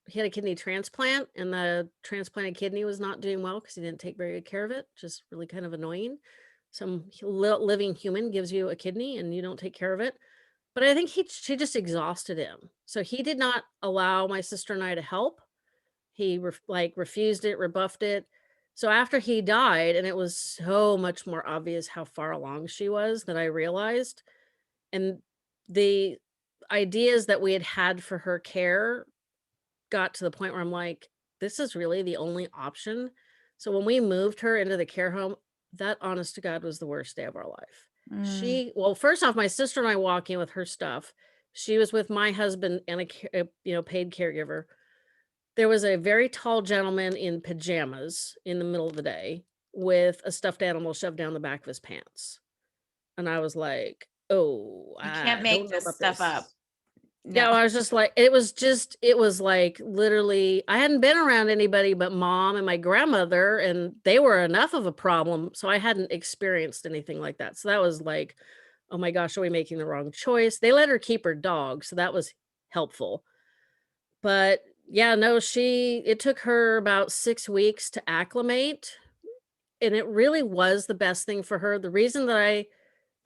Speaker 2: he had a kidney transplant, and the transplanted kidney was not doing well because he didn't take very good care of it, which is really kind of annoying. Some living human gives you a kidney and you don't take care of it. But I think she just exhausted him. So he did not allow my sister and I to help. He refused it, rebuffed it. So after he died, and it was so much more obvious how far along she was that I realized, and the ideas that we had had for her care got to the point where I'm like, this is really the only option. So when we moved her into the care home, that honest to God was the worst day of our life.
Speaker 1: Mm.
Speaker 2: Well, first off, my sister and I walk in with her stuff. She was with my husband and a paid caregiver. There was a very tall gentleman in pajamas in the middle of the day with a stuffed animal shoved down the back of his pants. And I was like, oh,
Speaker 1: You can't
Speaker 2: I
Speaker 1: make
Speaker 2: don't know
Speaker 1: this
Speaker 2: about
Speaker 1: stuff up.
Speaker 2: this.
Speaker 1: No.
Speaker 2: Yeah, I was just like, it was like literally, I hadn't been around anybody but mom and my grandmother, and they were enough of a problem. So I hadn't experienced anything like that. So that was like, oh my gosh, are we making the wrong choice? They let her keep her dog. So that was helpful. But yeah, no, it took her about 6 weeks to acclimate. And it really was the best thing for her. There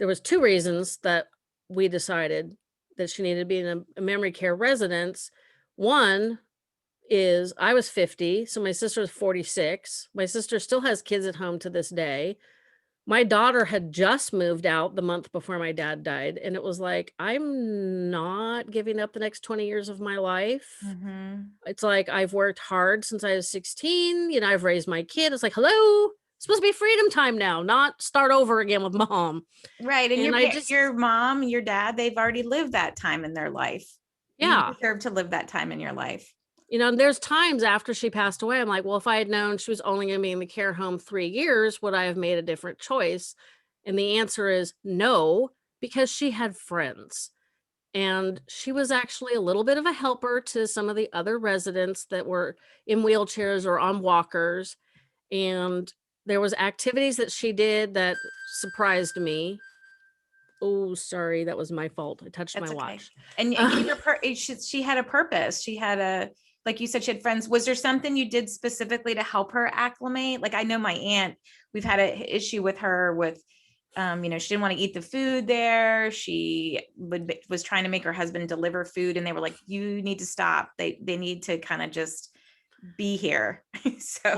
Speaker 2: was two reasons that we decided that she needed to be in a memory care residence. One is I was 50, so my sister was 46. My sister still has kids at home to this day. My daughter had just moved out the month before my dad died, and it was like, I'm not giving up the next 20 years of my life.
Speaker 1: Mm-hmm.
Speaker 2: It's like I've worked hard since I was 16. I've raised my kid. It's like, hello, it's supposed to be freedom time now, not start over again with mom.
Speaker 1: Right. And
Speaker 2: And
Speaker 1: your mom, your dad, they've already lived that time in their life. You
Speaker 2: yeah.
Speaker 1: deserve to live that time in your life.
Speaker 2: And there's times after she passed away, I'm like, well, if I had known she was only going to be in the care home 3 years, would I have made a different choice? And the answer is no, because she had friends. And she was actually a little bit of a helper to some of the other residents that were in wheelchairs or on walkers. And there was activities that she did that surprised me. Oh, sorry, that was my fault. I touched my
Speaker 1: That's okay.
Speaker 2: watch.
Speaker 1: And you gave her, she had a purpose. She had like you said, she had friends. Was there something you did specifically to help her acclimate? Like I know my aunt, we've had an issue with her with, she didn't want to eat the food there. She was trying to make her husband deliver food, and they were like, you need to stop. They need to kind of just be here.
Speaker 2: Well,
Speaker 1: So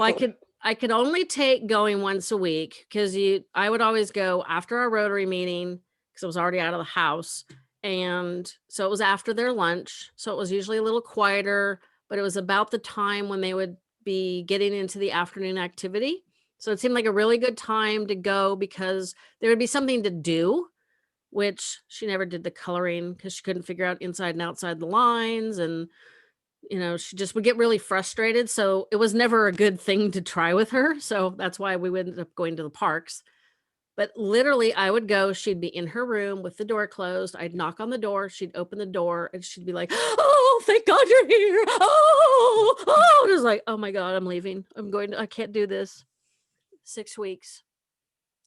Speaker 2: I could only take going once a week because I would always go after our Rotary meeting because I was already out of the house. And so it was after their lunch. So it was usually a little quieter, but it was about the time when they would be getting into the afternoon activity. So it seemed like a really good time to go because there would be something to do, which she never did the coloring because she couldn't figure out inside and outside the lines. And she just would get really frustrated. So it was never a good thing to try with her. So that's why we ended up going to the parks. But literally, I would go, she'd be in her room with the door closed. I'd knock on the door, she'd open the door, and she'd be like, "Oh, thank God you're here. Oh. It was like, oh my God, I'm leaving. I can't do this." 6 weeks.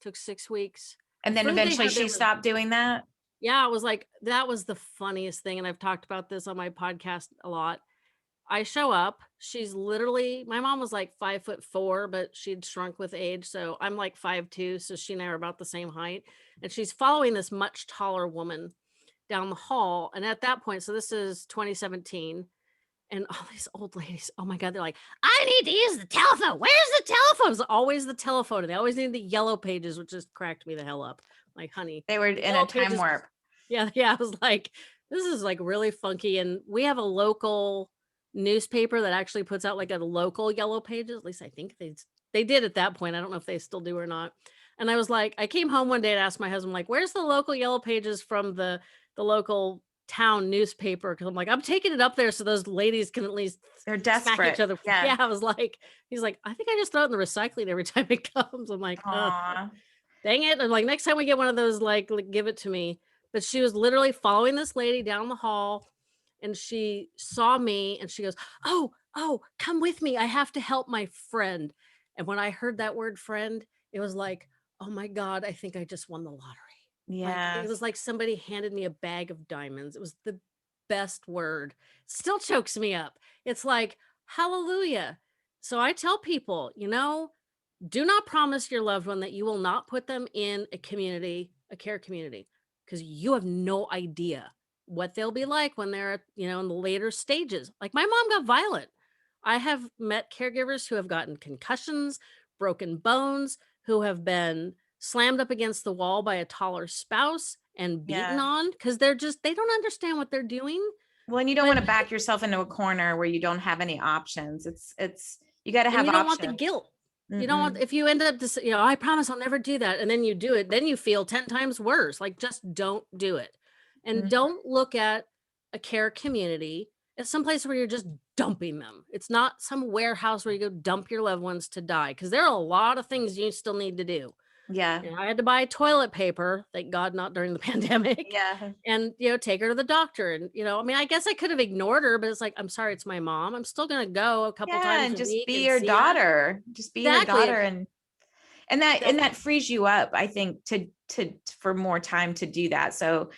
Speaker 2: Took 6 weeks.
Speaker 1: And
Speaker 2: The
Speaker 1: then
Speaker 2: food they
Speaker 1: eventually
Speaker 2: had there
Speaker 1: she
Speaker 2: was,
Speaker 1: stopped doing that.
Speaker 2: yeah, it was like, that was the funniest thing. And I've talked about this on my podcast a lot. I show up. She's literally, my mom was like 5'4", but she'd shrunk with age. So I'm like 5'2". So she and I are about the same height. And she's following this much taller woman down the hall. And at that point, so this is 2017. And all these old ladies, oh my God, they're like, "I need to use the telephone. Where's the telephone?" It's always the telephone. And they always need the yellow pages, which just cracked me the hell up. Like, honey,
Speaker 1: They were
Speaker 2: the
Speaker 1: in
Speaker 2: yellow
Speaker 1: a time
Speaker 2: pages.
Speaker 1: warp.
Speaker 2: Yeah, yeah. I was like, this is like really funky. And we have a local newspaper that actually puts out like a local yellow pages. At least I think they did at that point. I don't know if they still do or not. And I was like, I came home one day and asked my husband, like, "Where's the local yellow pages from the local town newspaper?" Because I'm like, I'm taking it up there so those ladies can at least
Speaker 1: They're
Speaker 2: smack each
Speaker 1: desperate.
Speaker 2: other.
Speaker 1: Yeah.
Speaker 2: Yeah, I was like, he's like, "I think I just throw it in the recycling every time it comes." I'm like, oh,
Speaker 1: Aw.
Speaker 2: dang it. I'm like, next time we get one of those, like, give it to me. But she was literally following this lady down the hall and she saw me and she goes, "Oh, come with me. I have to help my friend." And when I heard that word friend, it was like, oh my God, I think I just won the lottery. Like, it was
Speaker 1: Yes.
Speaker 2: like somebody handed me a bag of diamonds. It was the best word. Still chokes me up. It's like, hallelujah. So I tell people, do not promise your loved one that you will not put them in a community, a care community, because you have no idea what they'll be like when they're, in the later stages. Like my mom got violent. I have met caregivers who have gotten concussions, broken bones, who have been slammed up against the wall by a taller spouse and beaten
Speaker 1: Yeah.
Speaker 2: on because they don't understand what they're doing.
Speaker 1: Well, and you don't
Speaker 2: But
Speaker 1: want to back yourself into a corner where you don't have any options. You got to
Speaker 2: and
Speaker 1: have
Speaker 2: you don't want the
Speaker 1: options.
Speaker 2: guilt. You don't want,
Speaker 1: Mm-mm.
Speaker 2: if you end up just, "I promise I'll never do that." And then you do it, then you feel 10 times worse. Like, just don't do it. And
Speaker 1: Mhm.
Speaker 2: don't look at a care community as some place where you're just dumping them. It's not some warehouse where you go dump your loved ones to die. Cause there are a lot of things you still need to do.
Speaker 1: Yeah.
Speaker 2: I had to buy toilet paper, thank God not during the pandemic,
Speaker 1: Yeah.
Speaker 2: and, take her to the doctor. And, I mean, I guess I could have ignored her, but it's like, I'm sorry, it's my mom. I'm still going to go a couple
Speaker 1: Yeah.
Speaker 2: times
Speaker 1: And
Speaker 2: a
Speaker 1: just
Speaker 2: week
Speaker 1: be
Speaker 2: and
Speaker 1: your
Speaker 2: see her.
Speaker 1: daughter. Just be her
Speaker 2: Exactly.
Speaker 1: daughter. And that frees you up, I think, to for more time to do that. So,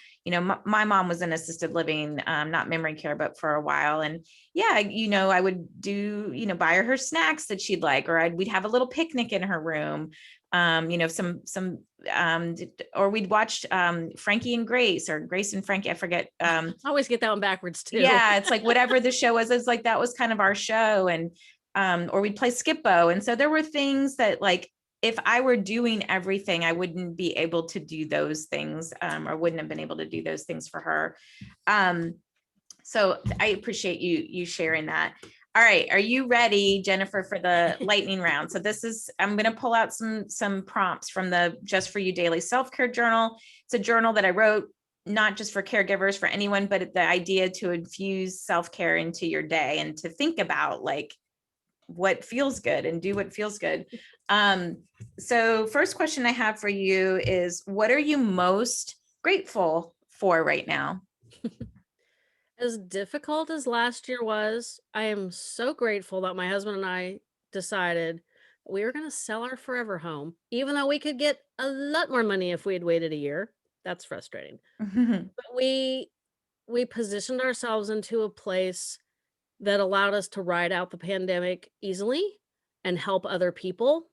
Speaker 1: my mom was in assisted living, not memory care, but for a while. And yeah, I would do, buy her snacks that she'd like, or we'd have a little picnic in her room. Or we'd watch Frankie and Grace, or Grace and Frankie, I forget.
Speaker 2: I always get that one backwards too.
Speaker 1: Yeah, it's like whatever the show was, it's like that was kind of our show. And or we'd play Skippo. And so there were things that, like, if I were doing everything, I wouldn't be able to do those things, or wouldn't have been able to do those things for her. So I appreciate you sharing that. All right, are you ready, Jennifer, for the lightning round? So I'm going to pull out some prompts from the Just For You Daily Self-Care Journal. It's a journal that I wrote not just for caregivers, for anyone, but the idea to infuse self-care into your day and to think about, like, what feels good and do what feels good. So first question I have for you is, what are you most grateful for right now?
Speaker 2: As difficult as last year was, I am so grateful that my husband and I decided we were going to sell our forever home, even though we could get a lot more money if we had waited a year. That's frustrating. But we positioned ourselves into a place that allowed us to ride out the pandemic easily and help other people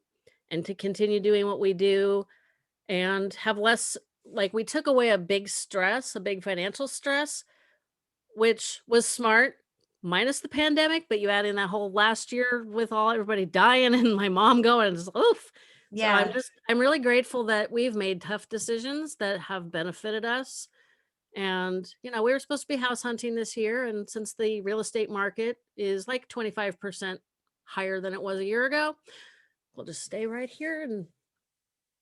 Speaker 2: and to continue doing what we do and have less, like, we took away a big stress, a big financial stress, which was smart. minus the pandemic, but you add in that whole last year with everybody dying and my mom going, just oof. So
Speaker 1: Yeah.
Speaker 2: I'm really grateful that we've made tough decisions that have benefited us. And, we were supposed to be house hunting this year. And since the real estate market is like 25% higher than it was a year ago, we'll just stay right here and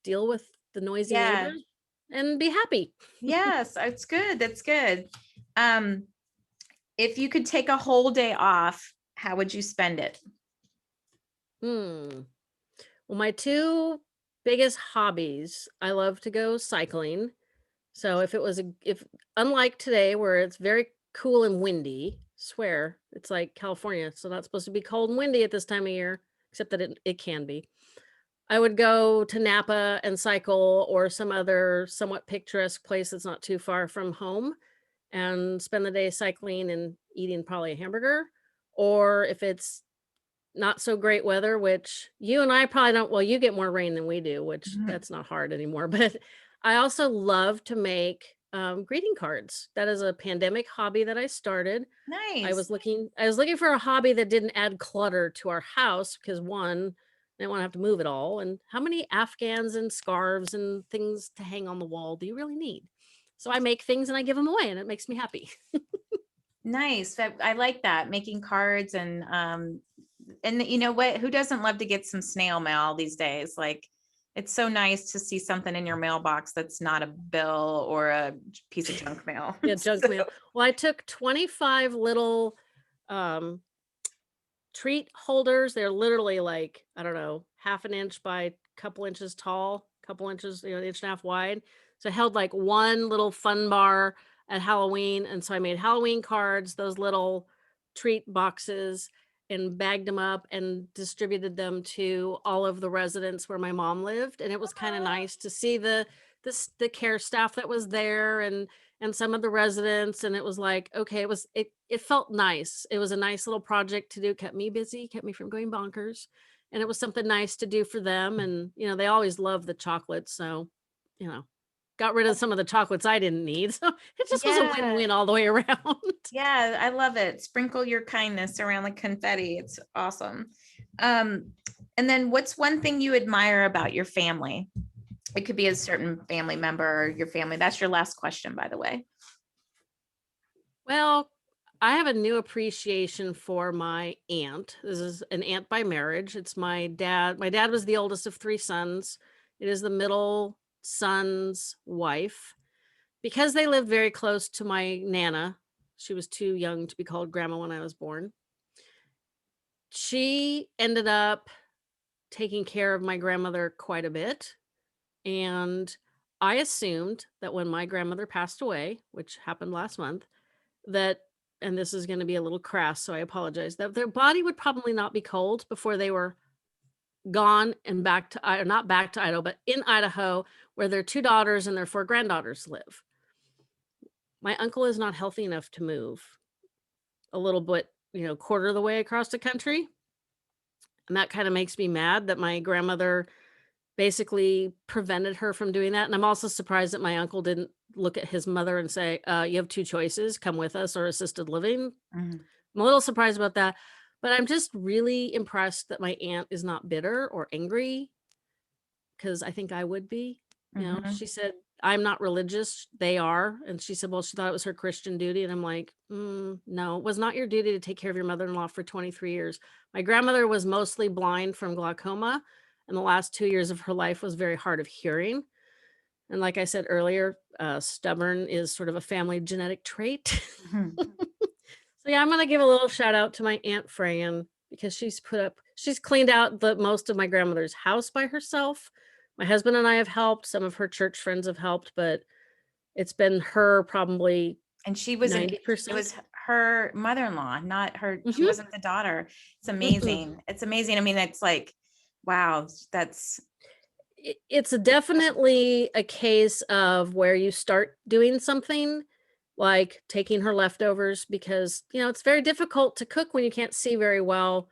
Speaker 2: deal with the noisy
Speaker 1: Yeah.
Speaker 2: neighbors and be happy.
Speaker 1: Yes, it's good. That's good. Um, if you could take a whole day off, how would you spend it?
Speaker 2: Hmm. Well, my two biggest hobbies, I love to go cycling. So if unlike today where it's very cool and windy, swear it's like California, so not supposed to be cold and windy at this time of year, except that it can be. I would go to Napa and cycle or some other somewhat picturesque place that's not too far from home and spend the day cycling and eating probably a hamburger. Or if it's not so great weather, which you and I probably don't, well, you get more rain than we do, which
Speaker 1: Mhm.
Speaker 2: that's not hard anymore. But I also love to make greeting cards. That is a pandemic hobby that I started.
Speaker 1: Nice.
Speaker 2: I was looking for a hobby that didn't add clutter to our house because one, I didn't want to have to move it all. And how many Afghans and scarves and things to hang on the wall do you really need? So I make things and I give them away and it makes me happy.
Speaker 1: Nice. I like that, making cards and you know what? Who doesn't love to get some snail mail these days? Like it's so nice to see something in your mailbox that's not a bill or a piece of junk mail.
Speaker 2: Yeah, junk
Speaker 1: So,
Speaker 2: mail. Well, I took 25 little um treat holders. They're literally like, I don't know, half an inch by a couple inches tall, couple inches, an inch and a half wide. So I held like one little fun bar at Halloween. And so I made Halloween cards, those little treat boxes, and bagged them up and distributed them to all of the residents where my mom lived. And it was kind of nice to see the care staff that was there and some of the residents, and it was like, okay, it felt nice. It was a nice little project to do, kept me busy, kept me from going bonkers, and it was something nice to do for them. And they always love the chocolates, so you know got rid of some of the chocolates I didn't need. So it just was a
Speaker 1: yeah.
Speaker 2: win-win all the way around.
Speaker 1: Yeah, I love it. Sprinkle your kindness around like confetti. It's awesome. Um, and then what's one thing you admire about your family? It could be a certain family member or your family. That's your last question, by the way.
Speaker 2: Well, I have a new appreciation for my aunt. This is an aunt by marriage. It's my dad. My dad was the oldest of three sons. It is the middle son's wife. Because they lived very close to my nana, she was too young to be called grandma when I was born. She ended up taking care of my grandmother quite a bit. And I assumed that when my grandmother passed away, which happened last month, that, and this is going to be a little crass, so I apologize, that their body would probably not be cold before they were gone and back to, not back to Idaho, but in Idaho, where their two daughters and their four granddaughters live. My uncle is not healthy enough to move a little bit, quarter of the way across the country. And that kind of makes me mad that my grandmother basically prevented her from doing that. And I'm also surprised that my uncle didn't look at his mother and say, you have two choices, come with us or assisted living.
Speaker 1: Mhm.
Speaker 2: I'm a little surprised about that. But I'm just really impressed that my aunt is not bitter or angry because I think I would be.
Speaker 1: Mhm.
Speaker 2: She said, I'm not religious. They are. And she said, well, she thought it was her Christian duty. And I'm like, no, it was not your duty to take care of your mother in law for 23 years. My grandmother was mostly blind from glaucoma. And the last 2 years of her life was very hard of hearing. And like I said earlier, stubborn is sort of a family genetic trait.
Speaker 1: Mhm.
Speaker 2: So yeah, I'm gonna give a little shout out to my Aunt Fran because she's cleaned out the most of my grandmother's house by herself. My husband and I have helped, some of her church friends have helped, but it's been her probably
Speaker 1: And it
Speaker 2: 90%.
Speaker 1: was her mother-in-law, not her. She
Speaker 2: Mhm,
Speaker 1: wasn't the daughter. It's
Speaker 2: mm-mm.
Speaker 1: amazing. It's amazing. I mean, it's like, wow, that's
Speaker 2: It's
Speaker 1: impressive.
Speaker 2: definitely a case of where you start doing something like taking her leftovers because, it's very difficult to cook when you can't see very well.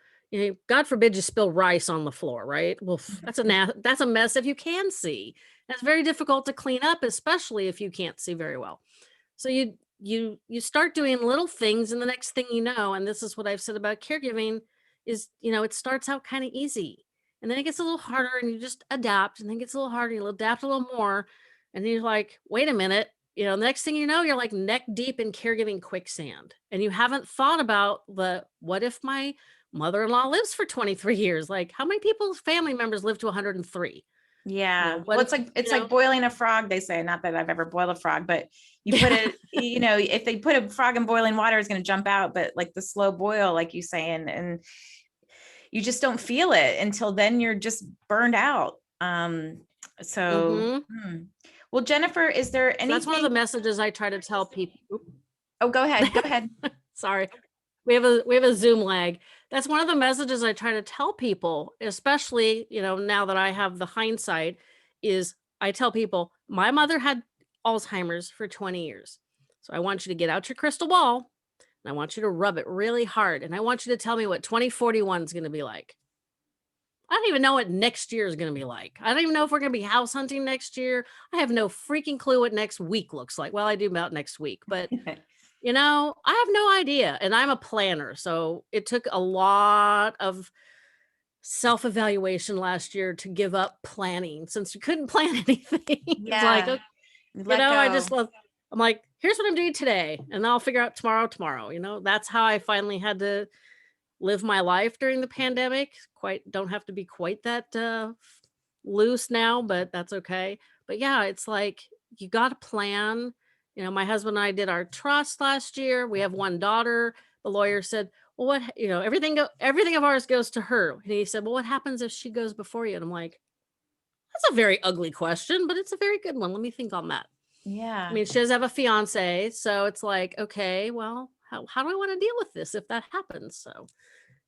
Speaker 2: God forbid you spill rice on the floor, right? Well, that's a mess if you can see. That's very difficult to clean up, especially if you can't see very well. So you you start doing little things, and the next thing you know, and this is what I've said about caregiving, is, it starts out kind of easy, and then it gets a little harder, and you just adapt, and then it gets a little harder, you'll adapt a little more, and then you're like, wait a minute, the next thing you know, you're like neck deep in caregiving quicksand, and you haven't thought about what if my mother-in-law lives for 23 years? Like, how many people's family members live to 103?
Speaker 1: Yeah.
Speaker 2: What
Speaker 1: Well,
Speaker 2: if,
Speaker 1: it's like boiling a frog, they say, not that I've ever boiled a frog, but you put it, if they put a frog in boiling water, it's going to jump out, but like the slow boil, like you say, and you just don't feel it until then you're just burned out. So,
Speaker 2: Mhm.
Speaker 1: well, Jennifer, is there
Speaker 2: So that's one of the
Speaker 1: anything?
Speaker 2: messages I try to tell people.
Speaker 1: Oh, go ahead. Go ahead.
Speaker 2: Sorry. We have a Zoom lag. That's one of the messages I try to tell people, especially, now that I have the hindsight, is I tell people, my mother had Alzheimer's for 20 years. So I want you to get out your crystal ball, and I want you to rub it really hard. And I want you to tell me what 2041 is going to be like. I don't even know what next year is going to be like. I don't even know if we're going to be house hunting next year. I have no freaking clue what next week looks like. Well, I do about next week, but I have no idea. And I'm a planner. So it took a lot of self-evaluation last year to give up planning, since you couldn't plan anything. It's like,
Speaker 1: Yeah. Let
Speaker 2: I just
Speaker 1: go.
Speaker 2: love, I'm like, here's what I'm doing today. And I'll figure out tomorrow. That's how I finally had to live my life during the pandemic. Don't have to be quite that loose now, but that's okay. But yeah, it's like you got to plan. My husband and I did our trust last year. We have one daughter. The lawyer said, "Well, everything of ours goes to her." And he said, "Well, what happens if she goes before you?" And I'm like, "That's a very ugly question, but it's a very good one. Let me think on that." I
Speaker 1: Yeah.
Speaker 2: mean, she does have a fiance, so it's like, okay, well, how do I want to deal with this if that happens? So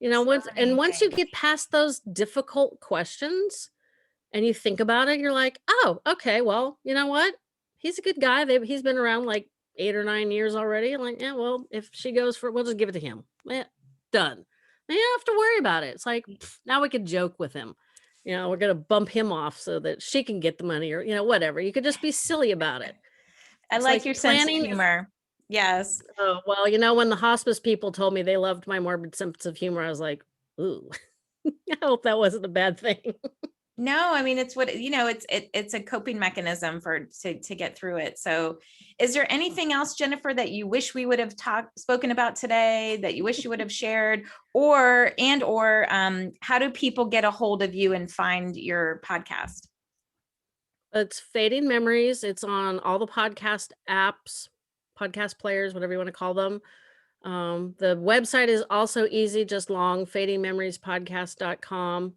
Speaker 1: So many
Speaker 2: once you
Speaker 1: things.
Speaker 2: get past those difficult questions and you think about it, you're like, "Oh, okay, well, you know what? He's a good guy. He's been around like 8 or 9 years already." I'm like, "Yeah, well, if she goes for it, we'll just give it to him." Yeah, done. And you don't have to worry about it. It's like, now we could joke with him. We're gonna bump him off so that she can get the money, or whatever. You could just be silly about it.
Speaker 1: I
Speaker 2: It's
Speaker 1: like
Speaker 2: like
Speaker 1: your sense of
Speaker 2: planning is,
Speaker 1: humor. Yes.
Speaker 2: oh, well, when the hospice people told me they loved my morbid sense of humor, I was like, "Ooh." I hope that wasn't a bad thing.
Speaker 1: No, I mean, it's what, it's a coping mechanism to get through it. So is there anything else, Jennifer, that you wish we would have spoken about today, that you wish you would have shared, or how do people get a hold of you and find your podcast?
Speaker 2: It's Fading Memories. It's on all the podcast apps, podcast players, whatever you want to call them. The website is also easy, just long, fadingmemories.podcast.com.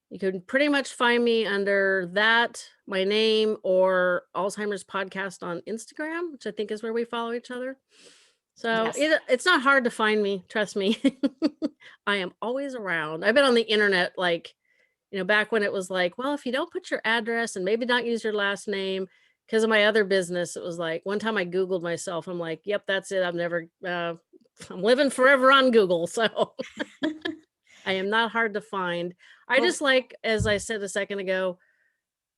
Speaker 2: You can pretty much find me under that, my name, or Alzheimer's Podcast on Instagram, which I think is where we follow each other. So
Speaker 1: Yes.
Speaker 2: it's not hard to find me. Trust me. I am always around. I've been on the internet, like, back when it was like, well, if you don't put your address and maybe not use your last name, because of my other business, it was like one time I Googled myself. I'm like, yep, that's it. I'm living forever on Google. So I am not hard to find. I
Speaker 1: Well,
Speaker 2: just like, as I said a second ago,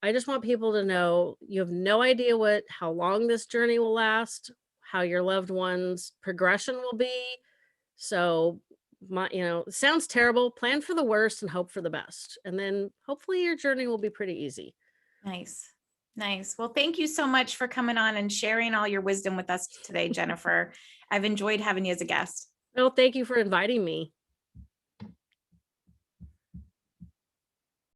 Speaker 2: I just want people to know you have no idea how long this journey will last, how your loved one's progression will be. So it sounds terrible. Plan for the worst and hope for the best. And then hopefully your journey will be pretty easy.
Speaker 1: nice. Nice. Well, thank you so much for coming on and sharing all your wisdom with us today, Jennifer. I've enjoyed having you as a guest.
Speaker 2: Well, thank you for inviting me.